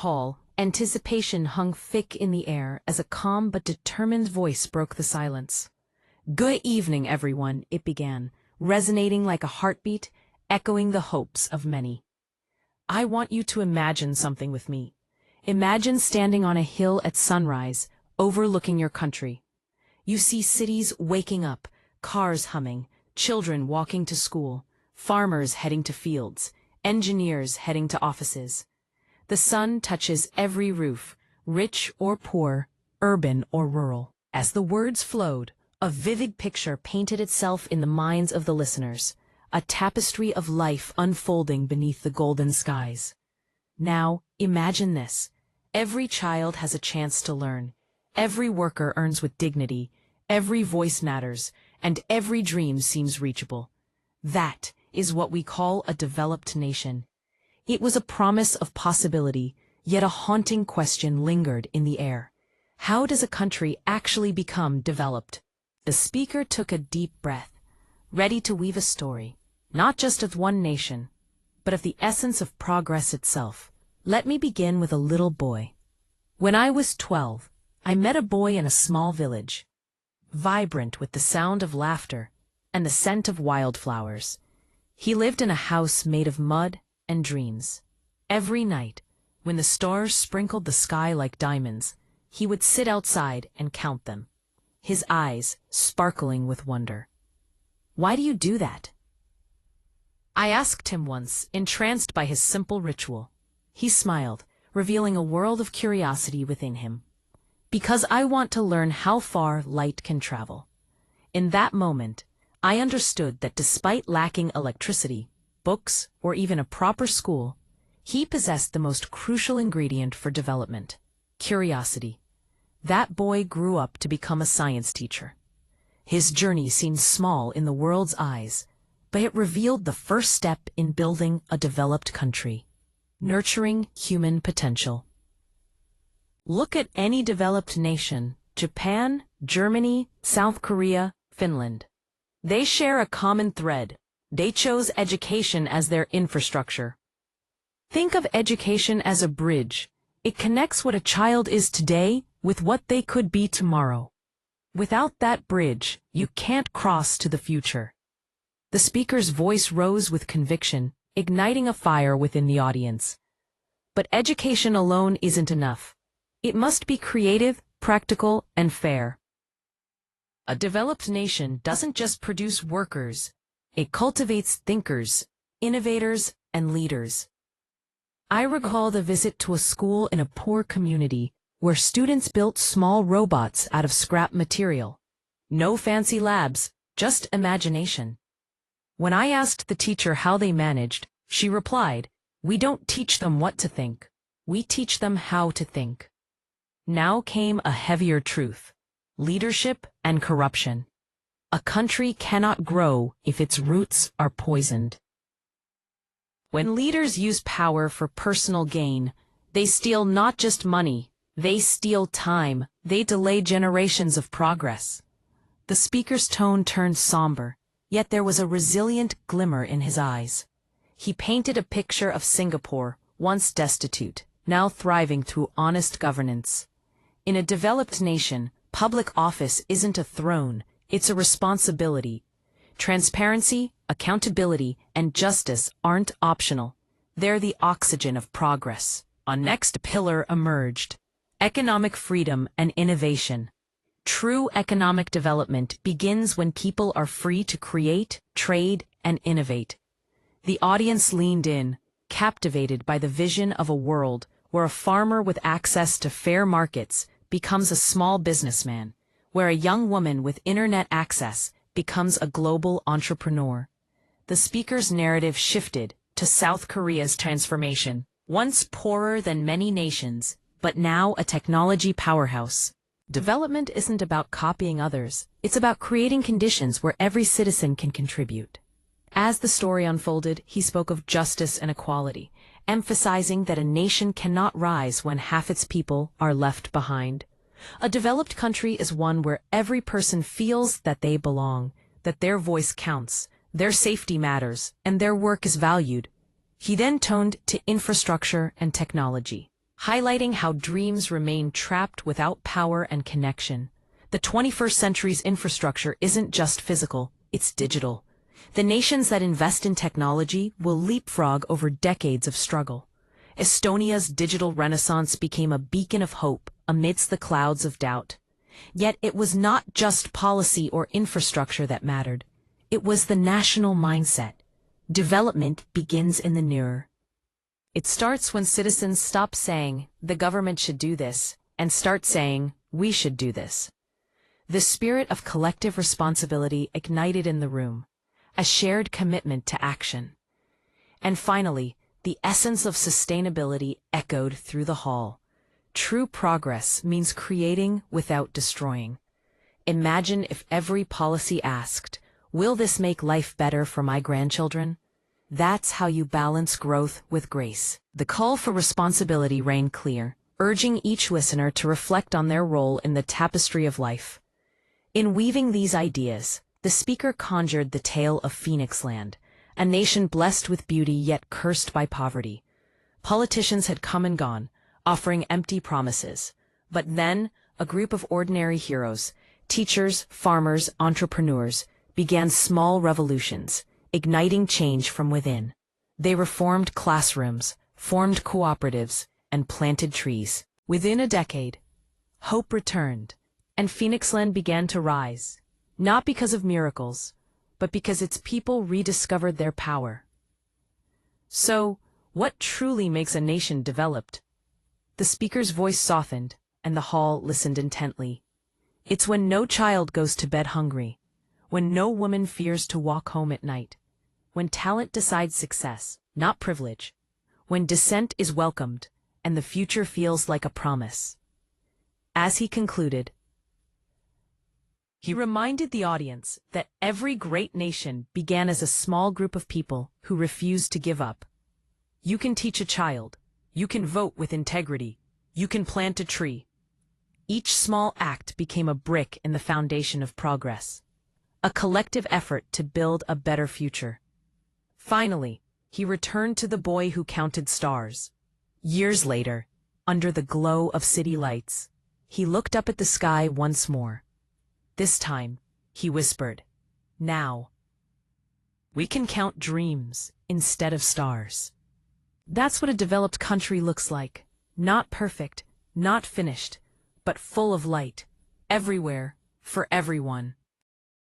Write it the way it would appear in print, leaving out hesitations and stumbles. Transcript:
hall, anticipation hung thick in the air as a calm but determined voice broke the silence. "Good evening, everyone," it began, resonating like a heartbeat, echoing the hopes of many. "I want you to imagine something with me. Imagine standing on a hill at sunrise, overlooking your country. You see cities waking up, cars humming, children walking to school, farmers heading to fields, engineers heading to offices. The sun touches every roof, rich or poor, urban or rural." As the words flowed, a vivid picture painted itself in the minds of the listeners, a tapestry of life unfolding beneath the golden skies. Now, imagine this. Every child has a chance to learn. Every worker earns with dignity, every voice matters, and every dream seems reachable. That is what we call a developed nation. It was a promise of possibility, yet a haunting question lingered in the air. How does a country actually become developed? The speaker took a deep breath, ready to weave a story, not just of one nation, but of the essence of progress itself. Let me begin with a little boy. When I was 12, I met a boy in a small village, vibrant with the sound of laughter and the scent of wildflowers. He lived in a house made of mud and dreams. Every night, when the stars sprinkled the sky like diamonds, he would sit outside and count them, his eyes sparkling with wonder. "Why do you do that?" I asked him once, entranced by his simple ritual. He smiled, revealing a world of curiosity within him. "Because I want to learn how far light can travel." In that moment, I understood that despite lacking electricity, books, or even a proper school, he possessed the most crucial ingredient for development: curiosity. That boy grew up to become a science teacher. His journey seemed small in the world's eyes, but it revealed the first step in building a developed country, nurturing human potential. Look at any developed nation: Japan, Germany, South Korea, Finland. They share a common thread. They chose education as their infrastructure. Think of education as a bridge. It connects what a child is today with what they could be tomorrow. Without that bridge, you can't cross to the future. The speaker's voice rose with conviction, igniting a fire within the audience. But education alone isn't enough. It must be creative, practical, and fair. A developed nation doesn't just produce workers. It cultivates thinkers, innovators, and leaders. I recall the visit to a school in a poor community where students built small robots out of scrap material. No fancy labs, just imagination. When I asked the teacher how they managed, she replied, "We don't teach them what to think. We teach them how to think." Now came a heavier truth: leadership and corruption. A country cannot grow if its roots are poisoned. When leaders use power for personal gain, they steal not just money, they steal time, they delay generations of progress. The speaker's tone turned somber, yet there was a resilient glimmer in his eyes. He painted a picture of Singapore, once destitute, now thriving through honest governance. In a developed nation, public office isn't a throne, it's a responsibility. Transparency, accountability, and justice aren't optional. They're the oxygen of progress. A next pillar emerged: economic freedom and innovation. True economic development begins when people are free to create, trade, and innovate. The audience leaned in, captivated by the vision of a world where a farmer with access to fair markets becomes a small businessman, where a young woman with internet access becomes a global entrepreneur. The speaker's narrative shifted to South Korea's transformation, once poorer than many nations, but now a technology powerhouse. Development isn't about copying others, it's about creating conditions where every citizen can contribute. As the story unfolded, he spoke of justice and equality, emphasizing that a nation cannot rise when half its people are left behind. A developed country is one where every person feels that they belong, that their voice counts, their safety matters, and their work is valued. He then toned to infrastructure and technology, highlighting how dreams remain trapped without power and connection. The 21st century's infrastructure isn't just physical, it's digital. The nations that invest in technology will leapfrog over decades of struggle. Estonia's digital renaissance became a beacon of hope amidst the clouds of doubt. Yet it was not just policy or infrastructure that mattered. It was the national mindset. Development begins in the mirror. It starts when citizens stop saying, the government should do this, and start saying, we should do this. The spirit of collective responsibility ignited in the room, a shared commitment to action. And finally, the essence of sustainability echoed through the hall. True progress means creating without destroying. Imagine if every policy asked, will this make life better for my grandchildren? That's how you balance growth with grace. The call for responsibility rang clear, urging each listener to reflect on their role in the tapestry of life. In weaving these ideas, the speaker conjured the tale of Phoenixland, a nation blessed with beauty yet cursed by poverty. Politicians had come and gone, offering empty promises. But then, a group of ordinary heroes, teachers, farmers, entrepreneurs, began small revolutions, igniting change from within. They reformed classrooms, formed cooperatives, and planted trees. Within a decade, hope returned, and Phoenixland began to rise, not because of miracles, but because its people rediscovered their power. So, what truly makes a nation developed? The speaker's voice softened, and the hall listened intently. It's when no child goes to bed hungry, when no woman fears to walk home at night, when talent decides success, not privilege, when dissent is welcomed, and the future feels like a promise. As he concluded, he reminded the audience that every great nation began as a small group of people who refused to give up. You can teach a child, you can vote with integrity, you can plant a tree. Each small act became a brick in the foundation of progress, a collective effort to build a better future. Finally, he returned to the boy who counted stars. Years later, under the glow of city lights, he looked up at the sky once more. This time, he whispered, now, we can count dreams instead of stars. That's what a developed country looks like. Not perfect, not finished, but full of light, everywhere, for everyone.